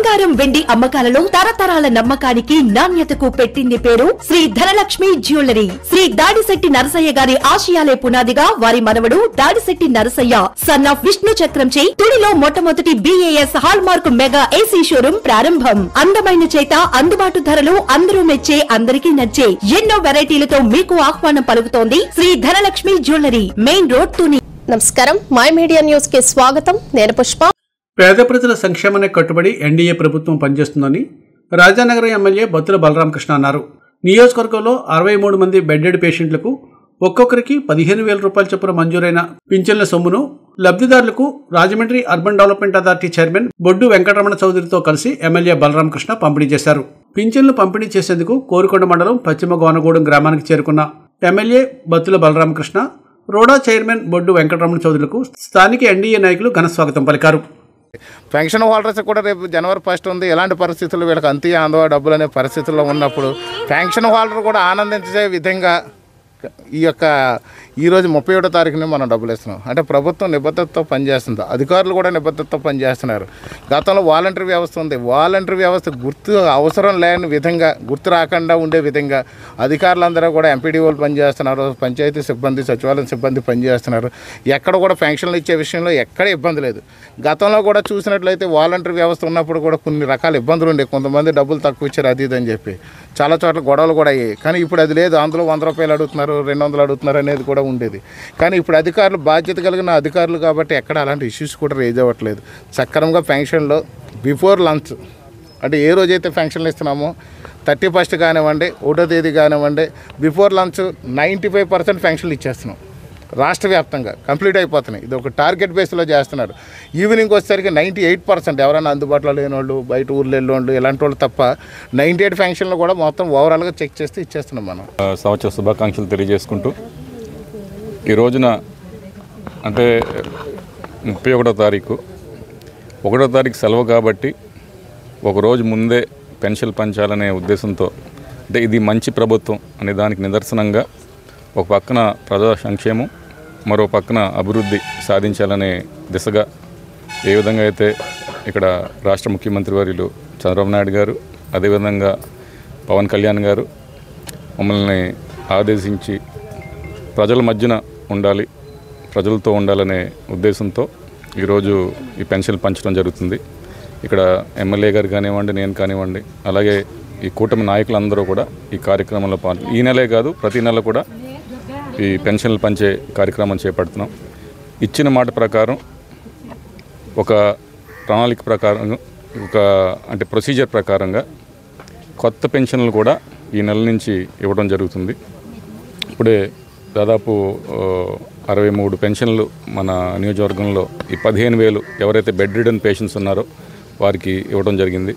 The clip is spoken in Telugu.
బంగారం వెండి అమ్మకాలలో తరతరాల నమ్మకానికి నాణ్యతకు పెట్టింది పేరు శ్రీ ధనలక్ష్మి జ్యువెలరీ. శ్రీ దాడిశెట్టి నరసయ్య గారి ఆశయాలే పునాదిగా వారి మనవడు దాడిశెట్టి నరసయ్య సన్ ఆఫ్ విష్ణు చక్రంచే తుడిలో మొట్టమొదటి BAS hall mark mega AC showroom ప్రారంభం. అందమైన చేత అందుబాటు ధరలు అందరూ మెచ్చే అందరికీ నచ్చే ఎన్నో వెరైటీలతో మీకు ఆహ్వానం పలుకుతోంది Shri Dhanalakshmi jewellery, main road Tuni. నమస్కారం, మై మీడియా న్యూస్ కి స్వాగతం. నేను పుష్ప. పేద ప్రజల సంక్షేమానికి కట్టుబడి ఎన్డీఏ ప్రభుత్వం పనిచేస్తుందని రాజానగరం ఎమ్మెల్యే బత్తుల బలరామకృష్ణ అన్నారు. నియోజకవర్గంలో 63 మంది బెడ్డెడ్ పేషెంట్లకు ఒక్కొక్కరికి 15,000 రూపాయల చొప్పున మంజూరైన పింఛన్ల సొమ్మును లబ్ధిదారులకు Rajahmundry urban development authority chairman Boddu Venkataramana చౌదరితో కలిసి ఎమ్మెల్యే బలరామకృష్ణ పంపిణీ చేశారు. పింఛన్లు పంపిణీ చేసేందుకు కోరుకొండ మండలం పశ్చిమ గోనగూడెం గ్రామానికి చేరుకున్న ఎమ్మెల్యే బత్తుల బలరామకృష్ణ రోడా చైర్మన్ బొడ్డు వెంకటరమణ చౌదరులకు స్థానిక ఎన్డీఏ నాయకులు ఘన స్వాగతం పలికారు. పెన్షన్ హోల్డర్స్ కూడా రేపు జనవరి 1 ఉంది. ఎలాంటి పరిస్థితుల్లో వీళ్ళకి అంతే ఆందోళన డబ్బులు అనే పరిస్థితుల్లో ఉన్నప్పుడు పెన్షన్ హోల్డర్ కూడా ఆనందించే విధంగా ఈరోజు 31వ తారీఖున మనం డబ్బులు ఇస్తున్నాం. అంటే ప్రభుత్వం నిబద్ధతతో పనిచేస్తుంది, అధికారులు కూడా నిబద్ధతతో పనిచేస్తున్నారు. గతంలో వాలంటరీ వ్యవస్థ ఉంది. వాలంటరీ వ్యవస్థ గుర్తు అవసరం లేని విధంగా, గుర్తు రాకుండా ఉండే విధంగా అధికారులందరూ కూడా ఎంపీడీఓలు పనిచేస్తున్నారు, పంచాయతీ సిబ్బంది, సచివాలయం సిబ్బంది పనిచేస్తున్నారు. ఎక్కడ కూడా పెన్షన్లు ఇచ్చే విషయంలో ఎక్కడ ఇబ్బంది లేదు. గతంలో కూడా చూసినట్లయితే వాలంటరీ వ్యవస్థ ఉన్నప్పుడు కూడా కొన్ని రకాల ఇబ్బందులు ఉండే, కొంతమంది డబ్బులు తక్కువ ఇచ్చారు అది ఇది అని చెప్పి చాలా చోట్ల గొడవలు కూడా అయ్యాయి. కానీ ఇప్పుడు అది లేదు. అందులో 100 రూపాయలు అడుగుతున్నారు, 200 అడుగుతున్నారు అనేది కూడా ఉండేది. కానీ ఇప్పుడు అధికారులు బాధ్యత కలిగిన అధికారులు కాబట్టి ఎక్కడ అలాంటి ఇష్యూస్ కూడా రేజ్ అవ్వట్లేదు. సక్రమంగా పెన్షన్లో బిఫోర్ లంచ్ అంటే ఏ రోజైతే పెన్షన్లు ఇస్తున్నామో 31st కానివ్వండి, 1వ తేదీ కానివ్వండి, బిఫోర్ లంచ్ 95% పెన్షన్లు ఇచ్చేస్తున్నాం. రాష్ట్ర వ్యాప్తంగా కంప్లీట్ అయిపోతున్నాయి. ఇది ఒక టార్గెట్ బేస్లో చేస్తున్నారు. ఈవినింగ్ వచ్చేసరికి 98% ఎవరైనా అందుబాటులో లేని వాళ్ళు, బయట ఊర్లో వెళ్ళేవాళ్ళు, ఇలాంటి వాళ్ళు తప్ప 98 పెన్షన్లు కూడా మొత్తం ఓవరాల్గా చెక్ చేస్తే ఇచ్చేస్తున్నాం. మనం సంవత్సర శుభాకాంక్షలు తెలియజేసుకుంటూ ఈ రోజున అంటే 31వ తారీఖు 1వ తారీఖు సెలవు కాబట్టి ఒకరోజు ముందే పెన్షన్ పంచాలనే ఉద్దేశంతో, అంటే ఇది మంచి ప్రభుత్వం అనే దానికి నిదర్శనంగా ఒక పక్కన ప్రజా సంక్షేమం, మరో పక్కన అభివృద్ధి సాధించాలనే దిశగా ఏ విధంగా అయితే ఇక్కడ రాష్ట్ర ముఖ్యమంత్రి వర్యులు చంద్రబాబు నాయుడు గారు, అదేవిధంగా పవన్ కళ్యాణ్ గారు మమ్మల్ని ఆదేశించి ప్రజల మధ్యన ఉండాలి, ప్రజలతో ఉండాలనే ఉద్దేశంతో ఈరోజు ఈ పెన్షన్ పంచడం జరుగుతుంది. ఇక్కడ ఎమ్మెల్యే గారు కానివ్వండి, నేను కానివ్వండి, అలాగే ఈ కూటమి నాయకులందరూ కూడా ఈ కార్యక్రమంలో ఈ నెలే కాదు ప్రతి నెల కూడా ఈ పెన్షన్లు పంచే కార్యక్రమం చేపడుతున్నాం. ఇచ్చిన మాట ప్రకారం ఒక ప్రణాళిక ప్రకారం అంటే ప్రొసీజర్ ప్రకారంగా కొత్త పెన్షన్లు కూడా ఈ నెల నుంచి ఇవ్వడం జరుగుతుంది. ఇప్పుడే దాదాపు 63 పెన్షన్లు మన నియోజకవర్గంలో ఈ 15,000 ఎవరైతే బెడ్ రిడన్ పేషెంట్స్ ఉన్నారో వారికి ఇవ్వడం జరిగింది.